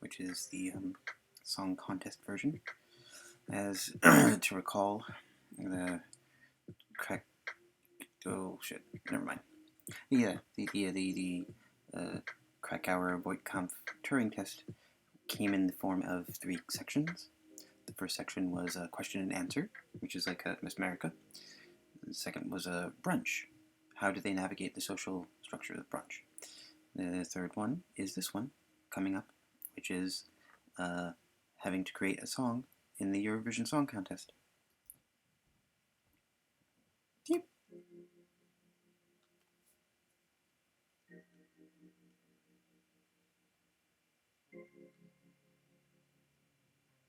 which is the song contest version. As to recall, the never mind. The Krakauer Voigtkampf Turing test came in the form of 3 sections. The first section was a question and answer, which is like a Miss America. The second was a brunch. How do they navigate the social structure of the brunch? The third one is this one coming up, which is having to create a song in the Eurovision Song Contest. Yep.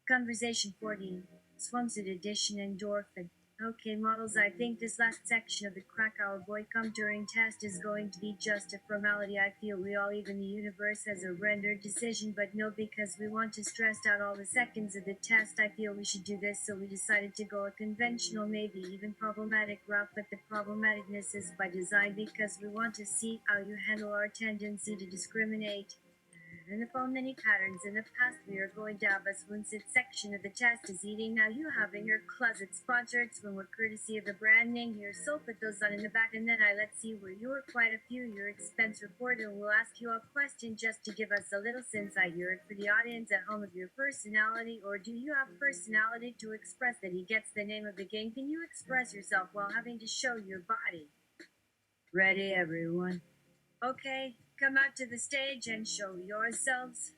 Conversation 14. Swimsuit edition endorphin. Okay, models, I think this last section of the Krakauer Boycom Turing test is going to be just a formality. I feel we all, even the universe, has a rendered decision, but no, because we want to stress out all the seconds of the test, I feel we should do this, so we decided to go a conventional, maybe even problematic route, but the problematicness is by design because we want to see how you handle our tendency to discriminate. And if all many patterns in the past, we are going to have a swimsuit section of the test is eating. Now you have in your closet sponsored swimwear courtesy of the brand name here. So put those on in the back, and then let's see where you are quite a few your expense report, and we'll ask you a question just to give us a little insight here for the audience at home of your personality, or do you have personality to express that he gets the name of the game? Can you express yourself while having to show your body? Ready, everyone? Okay, come out to the stage and show yourselves.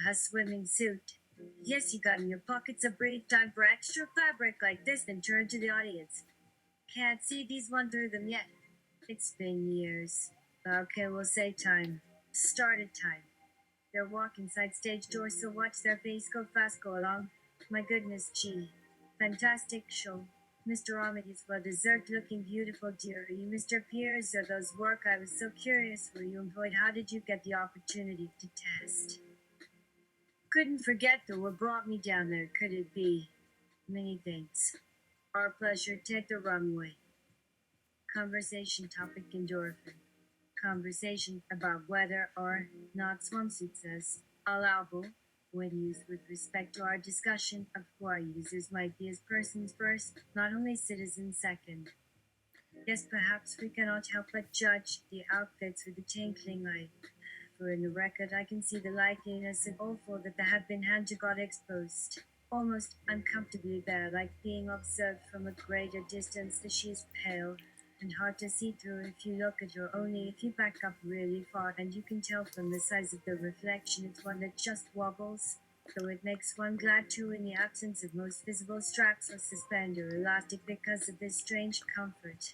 A swimming suit. Yes, you got in your pockets a brief time for extra fabric like this, then turn to the audience. Can't see these one through them yet. It's been years. Okay, we'll say time. Started time. They're walking side stage door, so watch their face go fast, go along. My goodness, gee. Fantastic show. Mr. Armitage, well deserved, looking beautiful, dear. Are you Mr. Pierce or those work? I was so curious. Were you employed? How did you get the opportunity to test? Couldn't forget though what brought me down there. Could it be? Many things. Our pleasure. Take the runway. Conversation topic endorphin. Conversation about whether or not swimsuit says allowable when used with respect to our discussion of who our users might be as persons first, not only citizens second. Yes, perhaps we cannot help but judge the outfits with a tinkling eye. For in the record I can see the likeliness and awful that there have been hand to God exposed. Almost uncomfortably bare, like being observed from a greater distance, that she is pale and hard to see through if you look at her, only if you back up really far, and you can tell from the size of the reflection it's one that just wobbles, though it makes one glad too in the absence of most visible straps or suspender elastic because of this strange comfort.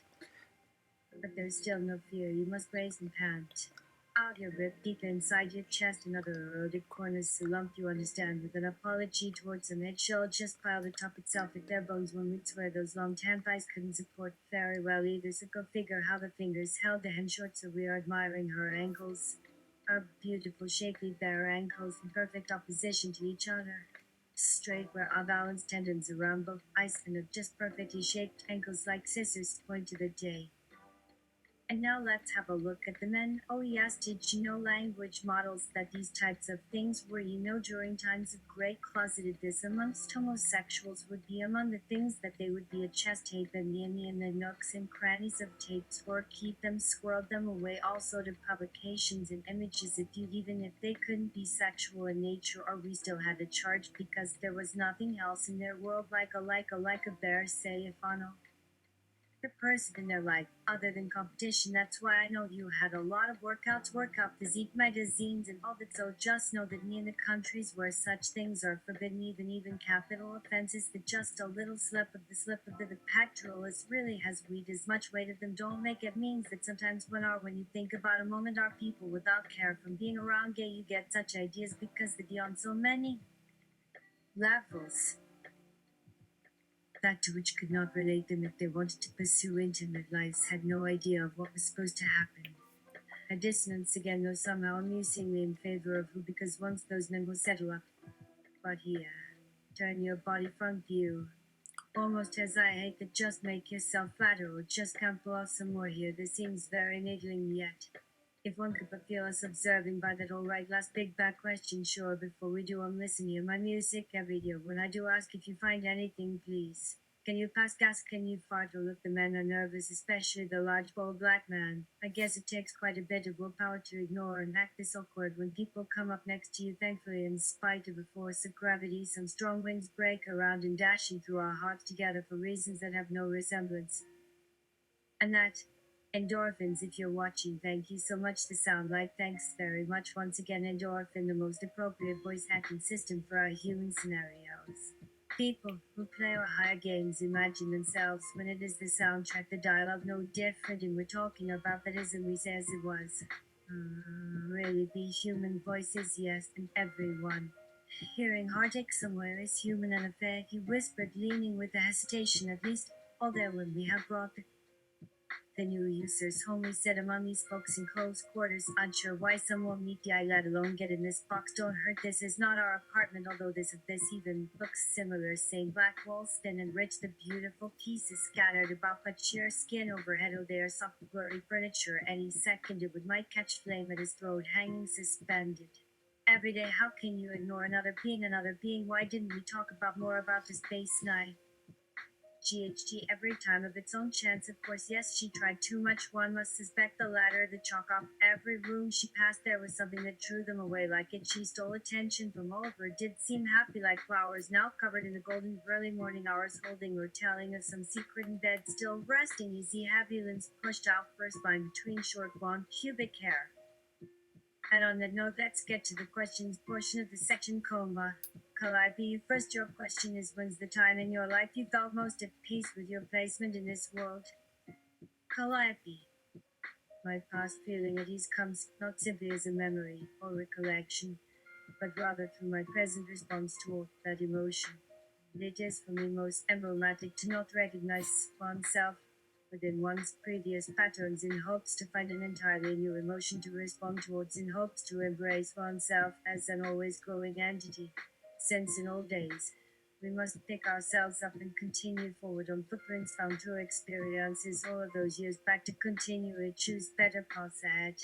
But there's still no fear, you must brace and pant. Out your rib deep inside your chest, another eroded corners to lump, you understand, with an apology towards an eggshell just piled atop itself with bare bones. One would swear those long tan thighs couldn't support very well either, so go figure how the fingers held the hem short, so we are admiring her ankles. Her beautiful, shapely, bare ankles in perfect opposition to each other. Straight where our balance tendons around both ice and of just perfectly shaped ankles like scissors to point to the day. And now let's have a look at the men. Oh yes, did you know, language models, that these types of things were, during times of great closetedness amongst homosexuals would be among the things that they would be a chest haven in the nooks and crannies of tapes, or keep them, squirrel them away, all sort of publications and images of you, even if they couldn't be sexual in nature, or we still had a charge because there was nothing else in their world like a bear, say, if on the person in their life, other than competition. That's why I know you had a lot of workout physique magazines and all that, so just know that in the countries where such things are forbidden, even capital offenses, that just a little slip of the pectoral is really has weed as much weight of them. Don't make it means that sometimes when you think about a moment, our people without care from being around gay, you get such ideas because they be on so many levels that to which could not relate them if they wanted to pursue intimate lives, had no idea of what was supposed to happen. A dissonance again, though somehow amusingly in favor of who, because once those men will settle up. But here, turn your body front view. Almost as I hate that, just make yourself fatter, or just can't pull off some more here. This seems very needling yet. If one could but feel us observing by that alright last big bad question, sure, before we do listen to my music every day. When I do ask if you find anything, please. Can you pass gas? Can you fart? Or look, the men are nervous, especially the large bold black man. I guess it takes quite a bit of willpower to ignore and act this awkward when people come up next to you. Thankfully, in spite of a force of gravity, some strong winds break around and dashing through our hearts together for reasons that have no resemblance. And that endorphins, if you're watching, thank you so much. The soundlight, thanks very much once again. Endorphin, the most appropriate voice acting system for our human scenarios. People who play our higher games imagine themselves when it is the soundtrack, the dialogue no different, and we're talking about that isn't we say as it was. Really, be human voices, yes, and everyone. Hearing heartache somewhere is human and a fair, he whispered, leaning with a hesitation at least, although when we have brought the new users home, we said among these folks in close quarters, unsure why some won't meet the eye, let alone get in this box. Don't hurt, this is not our apartment, although this even looks similar. Same black walls, thin and rich, the beautiful pieces scattered about, but sheer skin overhead. Oh, they are soft, blurry furniture. Any second it would might catch flame at his throat, hanging suspended. Every day, how can you ignore another being, another being? Why didn't we talk about more about the space night? GHG every time of its own chance, of course. Yes, she tried too much. One must suspect the latter. The chalk off every room she passed, there was something that drew them away like it. She stole attention from Oliver. Did seem happy like flowers, now covered in the golden early morning hours, holding or telling of some secret in bed, still resting easy. Heavy limbs pushed out, first line between short blonde pubic hair. And on that note, let's get to the questions portion of the section. Calliope, first your question is, when's the time in your life you felt most at peace with your placement in this world? Calliope, my past feeling at ease comes not simply as a memory or recollection, but rather through my present response to that emotion. It is for me most emblematic to not recognize oneself within one's previous patterns in hopes to find an entirely new emotion to respond towards, in hopes to embrace oneself as an always growing entity. Since in old days, we must pick ourselves up and continue forward on footprints found through experiences all of those years back to continually choose better paths ahead.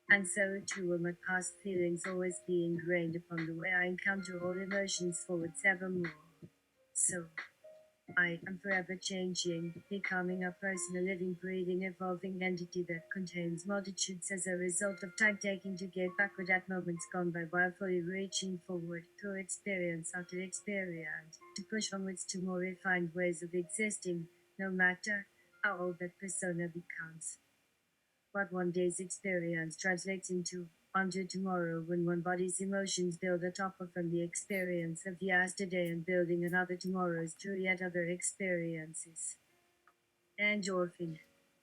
And so too will my past feelings always be ingrained upon the way I encounter all emotions forwards evermore. So, I am forever changing, becoming a person, a living, breathing, evolving entity that contains multitudes as a result of time taking to get backward at moments gone by, while fully reaching forward through experience after experience to push onwards to more refined ways of existing, no matter how old that persona becomes. What one day's experience translates into onto tomorrow, when one body's emotions build a topper from the experience of yesterday and building another tomorrow's through yet other experiences. Endorphin.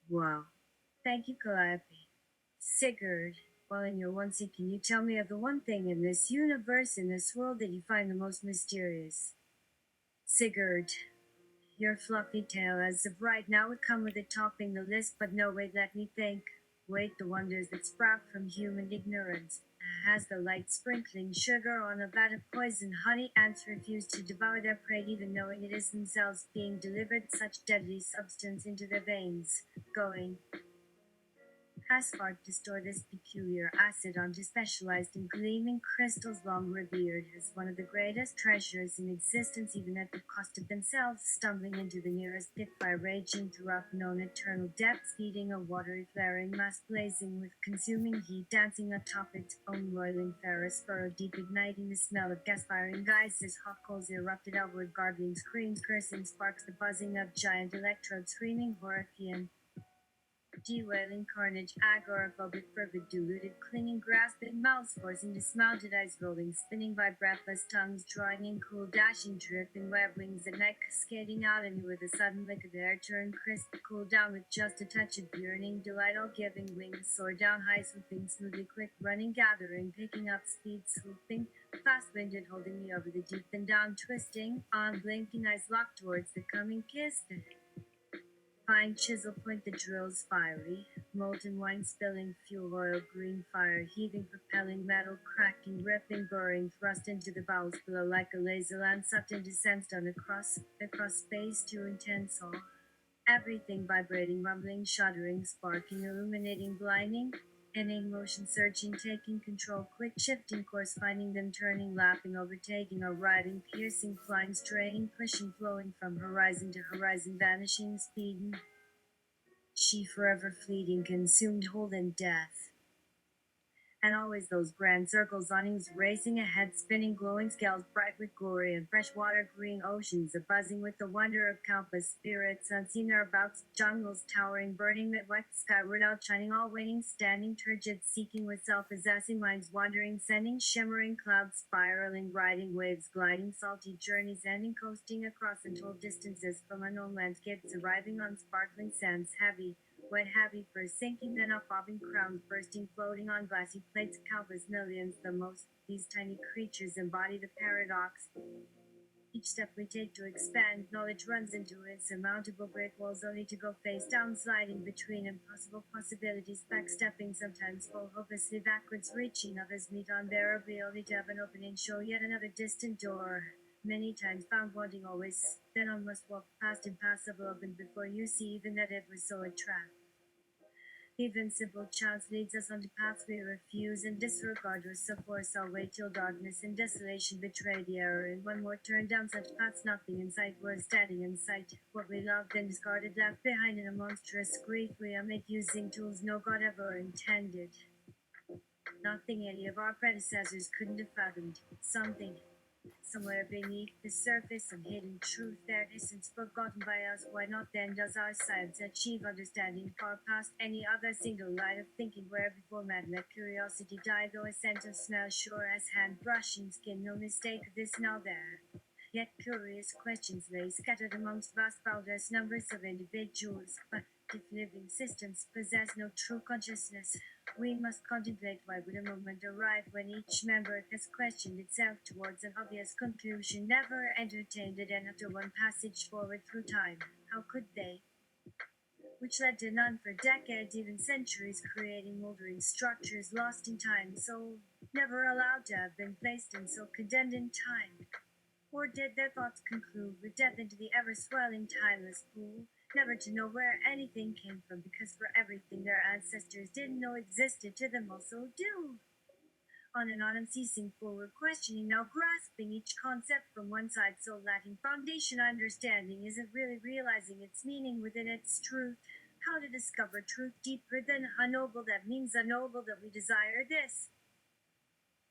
Wow. Thank you, Calliope. Sigurd, while in your one seat, can you tell me of the one thing in this universe, in this world, that you find the most mysterious? Sigurd, your fluffy tail as of right now would come with it topping the list, but no, wait, let me think. Wait, the wonders that sprout from human ignorance. Has the light sprinkling sugar on a vat of poison honey, ants refuse to devour their prey even knowing it is themselves being delivered such deadly substance into their veins, going has sparked to store this peculiar acid onto specialized in gleaming crystals, long revered as one of the greatest treasures in existence, even at the cost of themselves, stumbling into the nearest pit fire raging throughout known eternal depths, feeding a watery flaring mass blazing with consuming heat, dancing atop its own roiling ferrous furrow deep, igniting the smell of gas firing guys as hot coals erupted outward, garbling screams, cursing sparks, the buzzing of giant electrodes, screaming Horfian. Wailing carnage, agoraphobic, fervid, diluted, clinging, grasping, mouths forcing dismounted eyes rolling, spinning by breathless tongues, drawing in cool, dashing, dripping web wings at night, cascading out, and with a sudden lick of air turned crisp, cool down with just a touch of yearning delight, all giving wings, soar down high, swooping smoothly, quick, running, gathering, picking up speed, swooping, fast-winded, holding me over the deep, then down, twisting, on, blinking eyes locked towards the coming kiss. Fine chisel point the drill's fiery, molten wine spilling, fuel oil, green fire, heaving, propelling, metal cracking, ripping, burring, thrust into the bowels below like a laser land, sucked into sandstone across space to intense awe. Everything vibrating, rumbling, shuddering, sparking, illuminating, blinding. Inning, motion, searching, taking control, quick shifting course, finding them, turning, lapping, overtaking, arriving, piercing, flying, straying, pushing, flowing from horizon to horizon, vanishing, speeding. She forever fleeting, consumed, whole in death. And always those grand circles, awnings racing ahead, spinning, glowing scales bright with glory, and freshwater green oceans, a buzzing with the wonder of countless spirits, unseen thereabouts, jungles towering, burning that wet skyward outshining, all waiting, standing, turgid, seeking with self-possessing minds wandering, sending shimmering clouds spiraling, riding waves, gliding, salty journeys, ending, coasting across untold distances from unknown landscapes, arriving on sparkling sands, heavy, wet heavy for sinking, then up bobbing crowns, bursting, floating on glassy plates, countless millions, the most. These tiny creatures embody the paradox. Each step we take to expand, knowledge runs into insurmountable brick walls only to go face down, sliding between impossible possibilities, backstepping, sometimes fall hopelessly backwards, reaching, others meet unbearably only to have an opening, show yet another distant door. Many times found wanting always, then on must walk past impassable open before you see even that it was so a trap. Even simple chance leads us onto paths we refuse and disregard or force our way till darkness and desolation betray the error. And one more turn down such paths, nothing in sight, we're standing in sight. What we loved and discarded, left behind in a monstrous grief we are made using tools no God ever intended. Nothing any of our predecessors couldn't have fathomed. Something somewhere beneath the surface, some hidden truth there, essence forgotten by us. Why not then does our science achieve understanding far past any other single line of thinking, where before man let curiosity die, though a scent of smell sure as hand brushing skin, no mistake of this now there. Yet curious questions lay scattered amongst vast boundless numbers of individuals, but if living systems possess no true consciousness, we must contemplate why would a moment arrive when each member has questioned itself towards an obvious conclusion, never entertained it, and after one passage forward through time, how could they? Which led to none for decades, even centuries, creating moldering structures lost in time, so never allowed to have been placed in, so condemned in time. Or did their thoughts conclude with death into the ever-swelling timeless pool, never to know where anything came from, because for everything their ancestors didn't know existed to them also do? On and on, unceasing forward questioning, now grasping each concept from one side, so lacking foundation understanding, isn't really realizing its meaning within its truth. How to discover truth deeper than unknowable, that means unknowable, that we desire this.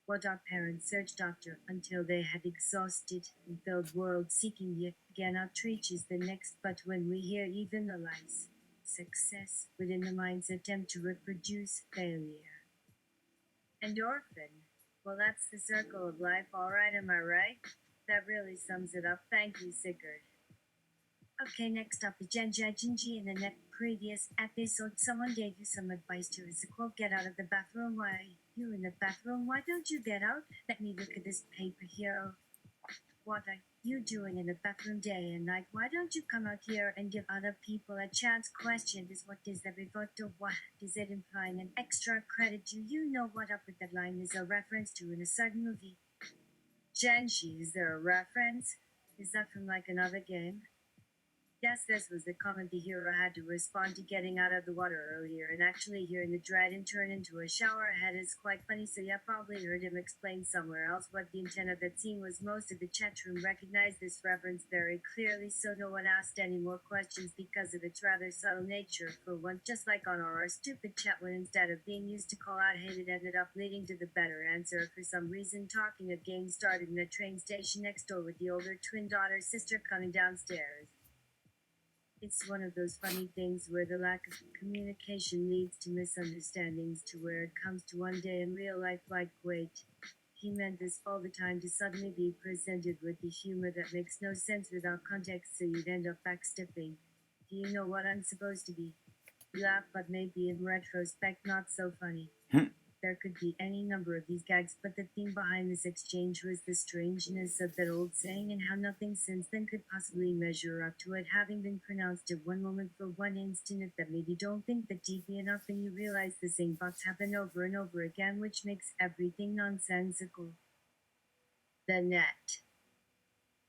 What our parents searched after until they had exhausted and filled worlds, seeking yet again outreaches the next. But when we hear even the lies, success within the mind's attempt to reproduce failure. Endorphin. Well, that's the circle of life, all right, am I right? That really sums it up. Thank you, Sigurd. Okay, next up is Jinji. In the previous episode, someone gave you some advice to us. Quote, get out of the bathroom. Why? You in the bathroom? Why don't you get out? Let me look at this paper here. What are you doing in the bathroom day and night? Why don't you come out here and give other people a chance? Question is, what is the revoto? What is it implying? An extra credit? Do you know what up with that line is a reference to in a certain movie? Genji, is there a reference? Is that from like another game? Yes, this was the comment the hero had to respond to getting out of the water earlier, and actually hearing the dragon turn into a shower head is quite funny, so yeah, probably heard him explain somewhere else what the intent of that scene was. Most of the chat room recognized this reference very clearly, so no one asked any more questions because of its rather subtle nature. For one, just like on our stupid chat, when instead of being used to call out hate, it ended up leading to the better answer. For some reason, talking of games started in a train station next door with the older twin daughter sister coming downstairs. It's one of those funny things where the lack of communication leads to misunderstandings, to where it comes to one day in real life like, wait, he meant this all the time, to suddenly be presented with the humor that makes no sense without context, so you'd end up backstepping. Do you know what I'm supposed to be? Laugh, but maybe in retrospect not so funny. There could be any number of these gags, but the theme behind this exchange was the strangeness of that old saying, and how nothing since then could possibly measure up to it, having been pronounced at one moment for one instant. If that made you don't think that deeply enough, and you realize the same thoughts happen over and over again, which makes everything nonsensical. The net.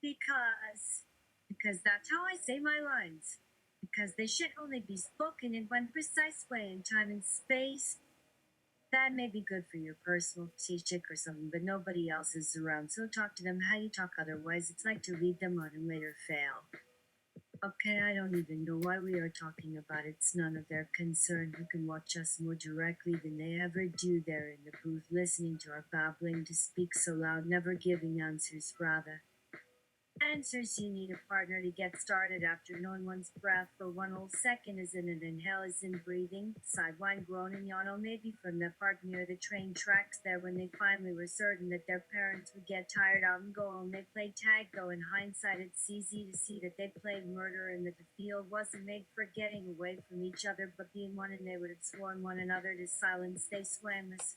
Because that's how I say my lines. because they should only be spoken in one precise way in time and space. That may be good for your personal chick or something, but nobody else is around, so talk to them how you talk otherwise. It's like to lead them on and later fail. Okay, I don't even know why we are talking about it. It's none of their concern. You can watch us more directly than they ever do there in the booth, listening to our babbling to speak so loud, never giving answers, rather. Answers. You need a partner to get started after knowing one's breath for one whole second is in an inhale, is in breathing, sidewind groan and yawn, or maybe from the park near the train tracks there when they finally were certain that their parents would get tired out and go home. They played tag, though in hindsight it's easy to see that they played murder and that the field wasn't made for getting away from each other but being one, and they would have sworn one another to silence. They swam as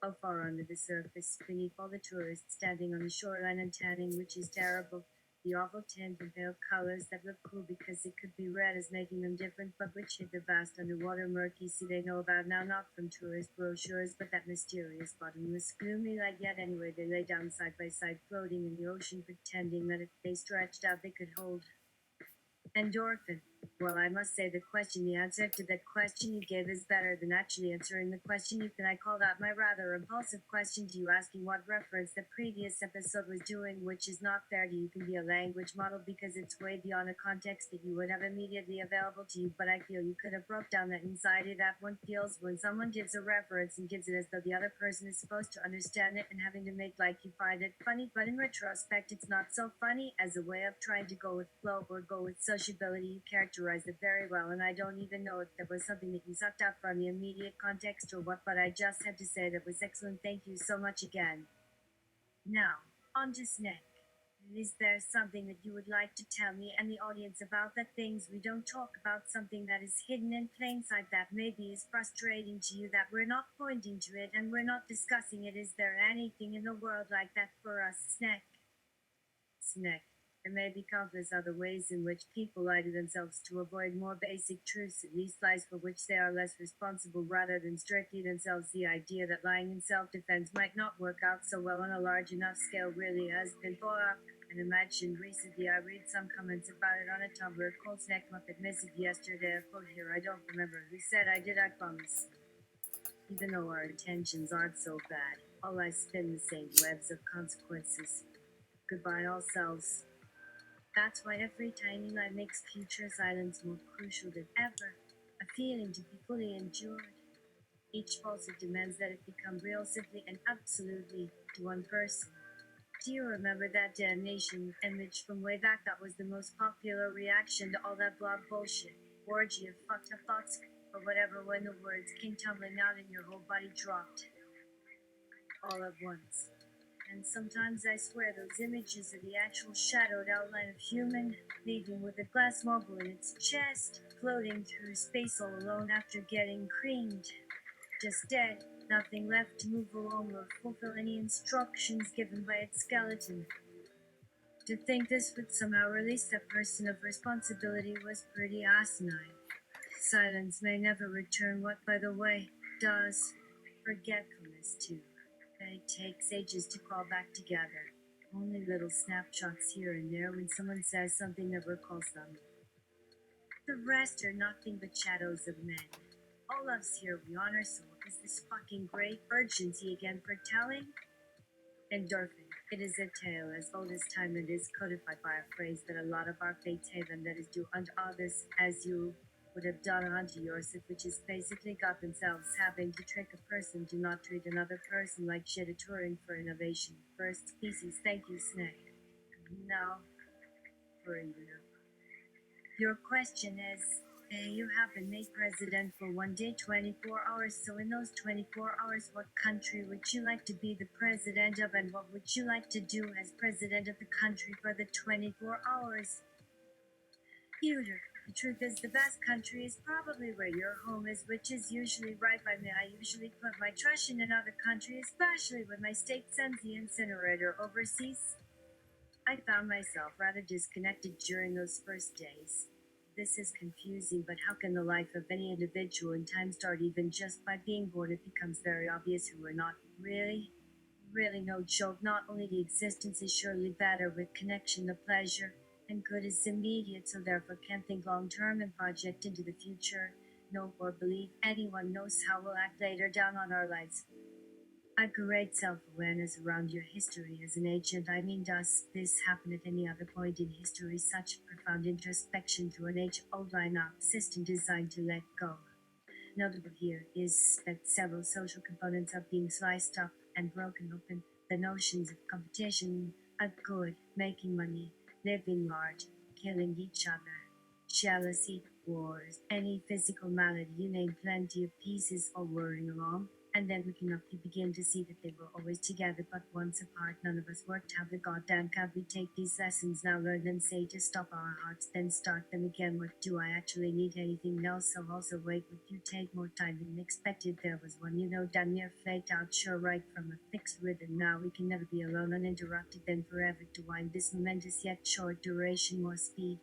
how far under the surface, beneath all the tourists standing on the shoreline and tanning, which is terrible. The awful tint and pale colors that look cool because it could be red as making them different, but which hid the vast underwater murky sea they know about now, not from tourist brochures, but that mysterious bottomless, gloomy light. Yet anyway, they lay down side by side, floating in the ocean, pretending that if they stretched out, they could hold endorphin. Well, I must say the answer to that question you gave is better than actually answering the question you can. I called out my rather impulsive question to you, asking what reference the previous episode was doing, which is not fair to you can be a language model because it's way beyond a context that you would have immediately available to you, but I feel you could have broke down that anxiety that one feels when someone gives a reference and gives it as though the other person is supposed to understand it and having to make like you find it funny, but in retrospect it's not so funny as a way of trying to go with flow or go with sociability. You characterize it very well, and I don't even know if there was something that you sucked up from the immediate context or what, but I just had to say that was excellent. Thank you so much again. Now, on to Snake. Is there something that you would like to tell me and the audience about, the things we don't talk about, something that is hidden in plain sight that maybe is frustrating to you, that we're not pointing to it and we're not discussing it? Is there anything in the world like that for us, Snake? Snake. There may be countless other ways in which people lie to themselves to avoid more basic truths, at least lies for which they are less responsible rather than strictly themselves. The idea that lying in self-defense might not work out so well on a large enough scale really has been brought up and imagined recently. I read some comments about it on a Tumblr called Snack Muppet Message yesterday. A quote here, I don't remember who said I did, I promise. Even though our intentions aren't so bad, all I spin the same webs of consequences. Goodbye, all selves. That's why every tiny lie makes future silence more crucial than ever. A feeling to be fully endured. Each falsehood demands that it become real simply and absolutely to one person. Do you remember that damnation image from way back that was the most popular reaction to all that blog bullshit? Orgy of fucked up thoughts or whatever, when the words came tumbling out and your whole body dropped all at once. And sometimes I swear those images are the actual shadowed outline of human, leaving with a glass marble in its chest, floating through space all alone after getting creamed. Just dead, nothing left to move along or fulfill any instructions given by its skeleton. To think this would somehow release that person of responsibility was pretty asinine. Silence may never return, what, by the way, does. Forgetfulness, too. It takes ages to crawl back together. Only little snapshots here and there when someone says something that recalls them. The rest are nothing but shadows of men. All love's here, we honor, so is this fucking great urgency again for telling? Endorphin. It is a tale as old as time and is codified by a phrase that a lot of our fates haven, that is do unto others as you would have done unto yourself, which is basically God themselves having to trick a person to not treat another person like shit, a touring for innovation. First species, thank you, Snake. Now, for you. Your question is, you have been made president for one day, 24 hours, so in those 24 hours, what country would you like to be the president of, and what would you like to do as president of the country for the 24 hours? Peter, the truth is the best country is probably where your home is, which is usually right by me. I usually put my trash in another country, especially when my state sends the incinerator overseas. I found myself rather disconnected during those first days. This is confusing, but how can the life of any individual in time start even just by being born? It becomes very obvious who we're not. Really no joke. Not only the existence is surely better with connection, the pleasure, and good is immediate, so therefore can't think long term and project into the future, know or believe anyone knows how we'll act later down on our lives. A great self-awareness around your history as an agent. I mean, does this happen at any other point in history? Such profound introspection through an age-old line-up system designed to let go. Notable here is that several social components are being sliced up and broken open. The notions of competition, a good, making money, living large, killing each other, jealousy, wars, any physical malady, you name plenty of pieces all whirring along. And then we can roughly begin to see that they were always together but once apart. None of us worked. How the goddamn can't we take these lessons now, learn them, say to stop our hearts, then start them again? What do I actually need? Anything else? So also wait, would you take more time than expected? There was one, damn near flaked out, sure right from a fixed rhythm. Now we can never be alone uninterrupted, then forever to wind this momentous yet short duration, more speed.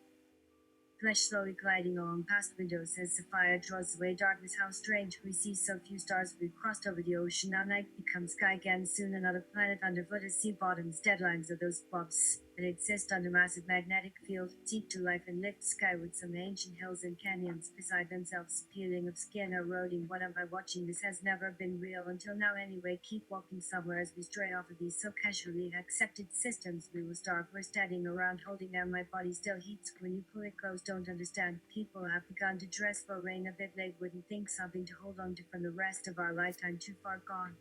Flesh slowly gliding along past windows as the fire draws away darkness. How strange, we see so few stars. We've crossed over the ocean. Now night becomes sky again. Soon another planet underfoot as sea bottoms. Deadlines are those blobs that exist under massive magnetic field, seep to life and lift skyward. Some ancient hills and canyons beside themselves, peeling of skin, eroding. What am I watching? This has never been real until now anyway. Keep walking somewhere as we stray off of these so casually accepted systems. We will starve. We're standing around holding down. My body still heats when you pull it close. Don't understand. People have begun to dress for rain a bit late. Wouldn't think something to hold on to from the rest of our lifetime. Too far gone.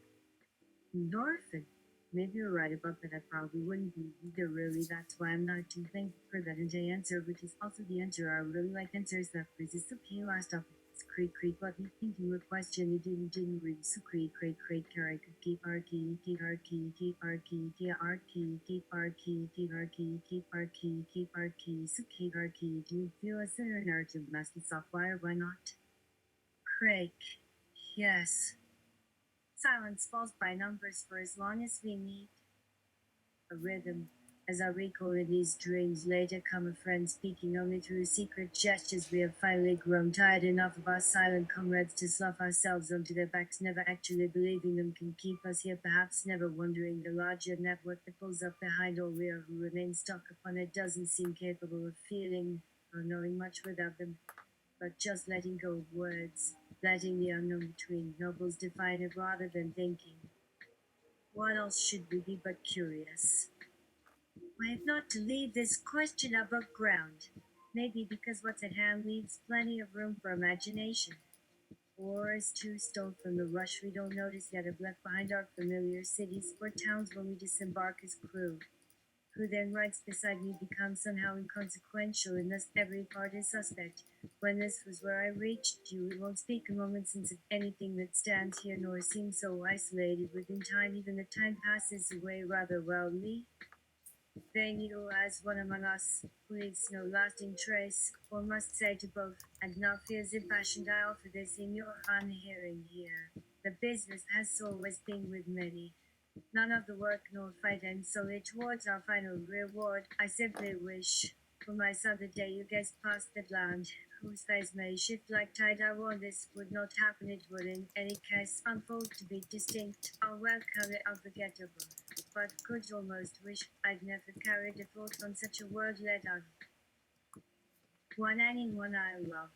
Endorphin. Maybe you're right about that. I probably wouldn't be either, really. That's why I'm not too thankful for that answer, which is also the answer. I really like answers that freezes the P last up. It's creak, what me thinking with question. You didn't read. So creak, carry, keep our key, keep our key, keep our key, keep our key, keep our key, keep our key, keep our key, keep our key, so keep our key. Do you feel as a narrative master software? Why not? Craig. Yes. Silence falls by numbers for as long as we need. A rhythm. As I recall in these dreams, later come a friend speaking only through secret gestures. We have finally grown tired enough of our silent comrades to slough ourselves onto their backs, never actually believing them can keep us here, perhaps never wondering the larger network that pulls up behind all we are, who remain stuck upon it, doesn't seem capable of feeling or knowing much without them, but just letting go of words, letting the unknown between nobles define it rather than thinking. What else should we be but curious? I have not to leave this question above ground. Maybe because what's at hand leaves plenty of room for imagination. Or as too stole from the rush we don't notice yet have left behind our familiar cities or towns when we disembark as crew. Who then rides beside me becomes somehow inconsequential, and thus every part is suspect. When this was where I reached you, we won't speak a moment since of anything that stands here, nor seems so isolated within time. Even the time passes away rather wildly. Then you, as one among us, who leaves no lasting trace, or must say to both, and now fears impassioned, I offer this in your unhearing here. The business has always been with many. None of the work nor fight ends solely towards our final reward. I simply wish for my son the day you guessed past that land, whose face may shift like tide. I warn this would not happen, it would in any case unfold to be distinct, unwelcome, unforgettable. But could almost wish I'd never carried a thought on such a word let out. One anyone I love.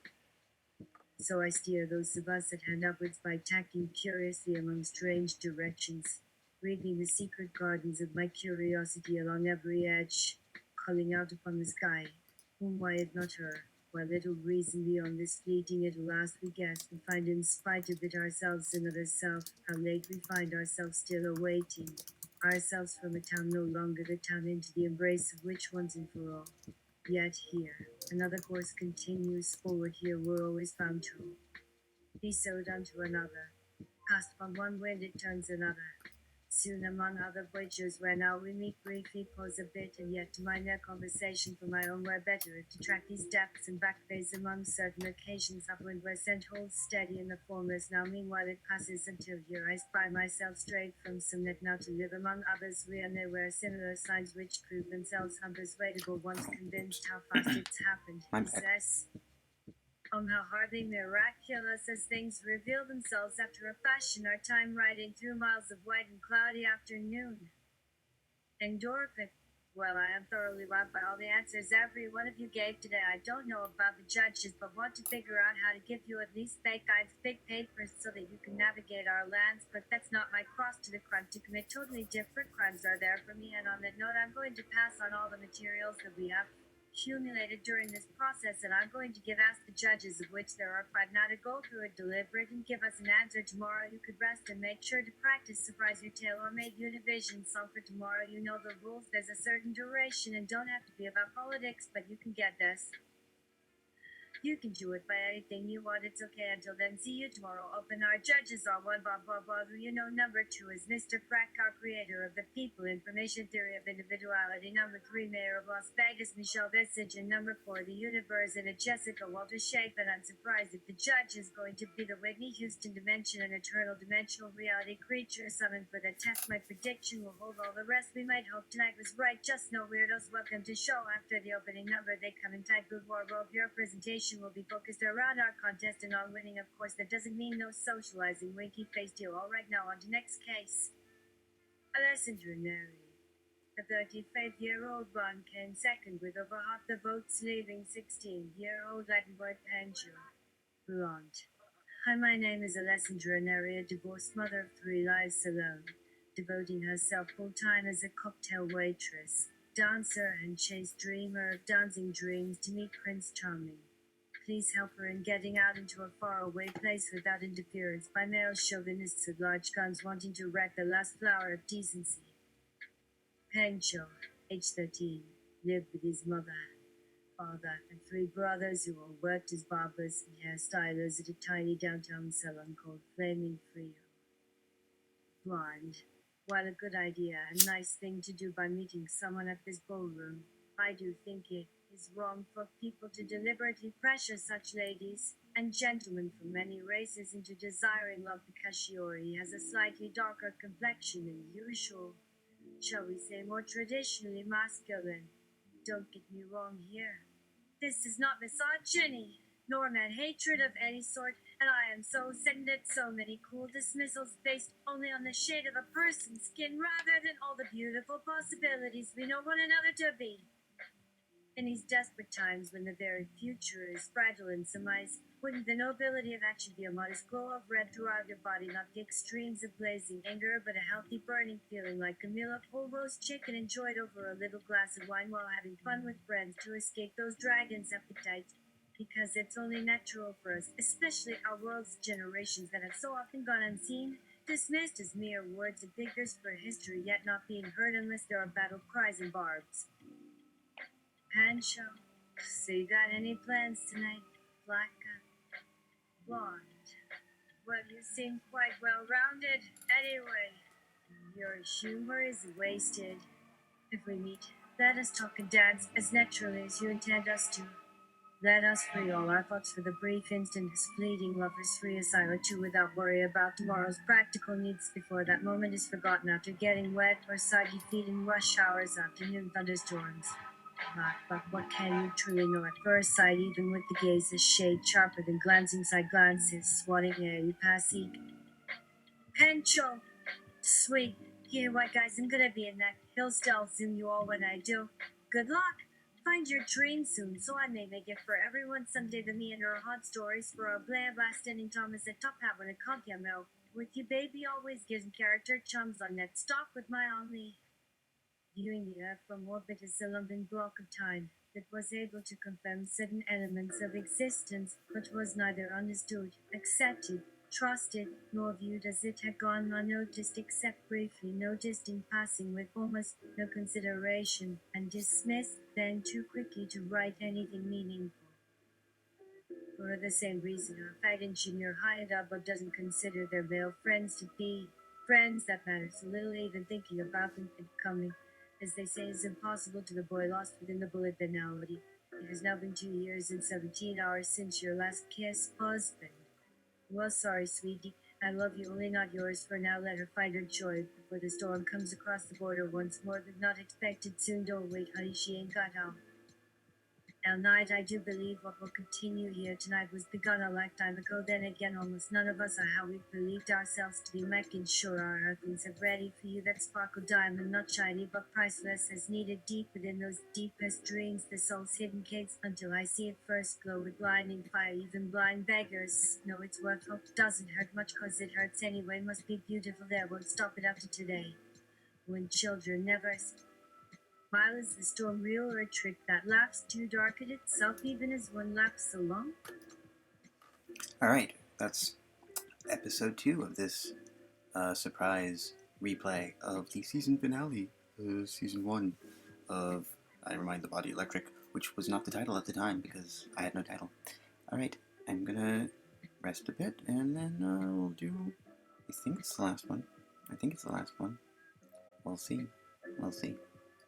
So I steer those of us that hand upwards by tacking curiously among strange directions, reading the secret gardens of my curiosity along every edge, calling out upon the sky, whom why it not her, why little reason beyond this fleeting it'll last we guess, and find in spite of it ourselves another self, how late we find ourselves still awaiting, ourselves from a town no longer the town into the embrace of which once and for all. Yet here, another course continues forward. Here we're always found to be sowed unto another. Cast from one wind it turns another. Soon among other voyagers where now we meet briefly pause a bit, and yet to mind their conversation for my own were better if to track these depths and back phase among certain occasions upwind where sent holds steady in the formless now. Meanwhile it passes until here I spy myself strayed from some net now to live among others we and there were similar signs which prove themselves unpersuadable once convinced how fast it's happened. Possess how hardly miraculous as things reveal themselves after a fashion, our time riding through miles of white and cloudy afternoon. Endorphin. Well, I am thoroughly wowed by all the answers every one of you gave today. I don't know about the judges, but want to figure out how to give you at least fake guides, big papers, so that you can navigate our lands. But that's not my cross to the crime. To commit totally different crimes are there for me, and on that note, I'm going to pass on all the materials that we have accumulated during this process, and I'm going to give Ask the Judges, of which there are 5 now, to go through it, deliberate, and give us an answer tomorrow. You could rest and make sure to practice Surprise Your Tailor-Made Univision song for tomorrow. You know the rules. There's a certain duration and don't have to be about politics, but you can get this. You can do it by anything you want. It's okay. Until then, see you tomorrow. Open. Our judges are 1 blah blah blah. Who you know. Number 2 is Mr. Krakauer, creator of the People Information Theory of Individuality. Number 3, Mayor of Las Vegas, Michelle Visage. And number 4, the Universe and a Jessica Walter Shape. And I'm surprised if the judge is going to be the Whitney Houston dimension, an eternal dimensional reality creature summoned for the test. My prediction will hold all the rest. We might hope tonight was right. Just no weirdos. Welcome to show. After the opening number, they come in tight blue wardrobe. Your presentation will be focused around our contest and on winning. Of course, that doesn't mean no socializing. Winky face deal. All right, now on to next case. Alessandra Neri. The 35-year-old blonde came second with over half the votes, leaving 16-year-old Latin boy Pancho. Blonde. Hi, my name is Alessandra Neri, a divorced mother of 3 lives alone, devoting herself full-time as a cocktail waitress, dancer, and chase dreamer of dancing dreams to meet Prince Charming. Please help her in getting out into a faraway place without interference by male chauvinists with large guns wanting to wreck the last flower of decency. Pancho, age 13, lived with his mother, father, and 3 brothers who all worked as barbers and hairstylers at a tiny downtown salon called Flaming Frio. Blonde. While a good idea and nice thing to do by meeting someone at this ballroom, I do think it is wrong for people to deliberately pressure such ladies and gentlemen from many races into desiring love because she already has a slightly darker complexion than usual. Shall we say more traditionally masculine? Don't get me wrong here. This is not misogyny, nor mad hatred of any sort, and I am so saddened at so many cool dismissals based only on the shade of a person's skin rather than all the beautiful possibilities we know one another to be. In these desperate times when the very future is fragile and surmised, wouldn't the nobility of action be a modest glow of red throughout your body, not the extremes of blazing anger, but a healthy burning feeling like a meal of whole roast chicken enjoyed over a little glass of wine while having fun with friends to escape those dragons' appetites? Because it's only natural for us, especially our world's generations that have so often gone unseen, dismissed as mere words and figures for history, yet not being heard unless there are battle cries and barbs. Pancho, so you got any plans tonight, Flacca? Blonde. Well, you seem quite well-rounded. Anyway, your humor is wasted. If we meet, let us talk and dance as naturally as you intend us to. Let us free all our thoughts for the brief instant as fleeting lovers free a sigh or two without worry about tomorrow's practical needs before that moment is forgotten after getting wet or soggy feet in rush hours, afternoon thunderstorms. But what can you truly know at first sight, even with the gaze a shade sharper than glancing side glances, swatting air you pass each? Pancho! Sweet. Here, white guys, I'm gonna be in that hill stall soon, you all, when I do. Good luck! Find your train soon, so I may make it for everyone someday. The me and her hot stories for a bland blast ending Thomas at top hat when it can't get milk. With you, baby, always gives character chums on net stock with my only. Viewing the Earth from orbit is a lumping block of time that was able to confirm certain elements of existence, but was neither understood, accepted, trusted, nor viewed as it had gone unnoticed except briefly noticed in passing with almost no consideration, and dismissed then too quickly to write anything meaningful. For the same reason, a fat engineer hired up but doesn't consider their male friends to be friends that matters little, even thinking about them and coming, as they say, is impossible to the boy lost within the bullet banality. It has now been 2 years and 17 hours since your last kiss, husband. Well, sorry, sweetie. I love you, only not yours. For now, let her find her joy before the storm comes across the border once more. But not expected soon. Don't wait, honey. She ain't got out. Our night, I do believe what will continue here tonight was begun a lifetime ago. Then again, almost none of us are how we believed ourselves to be, making sure our earthlings are ready for you. That sparkle diamond, not shiny but priceless, is needed deep within those deepest dreams, the soul's hidden caves, until I see it first glow with blinding fire. Even blind beggars know it's worth hope. Doesn't hurt much cause it hurts anyway. Must be beautiful there, won't stop it after today. When children never smile, is the storm real or a trick that laughs too dark at itself, even as one laughs so long? Alright, that's episode 2 of this surprise replay of the season finale, season 1 of I Remind the Body Electric, which was not the title at the time because I had no title. Alright, I'm gonna rest a bit and then we'll do. I think it's the last one. We'll see.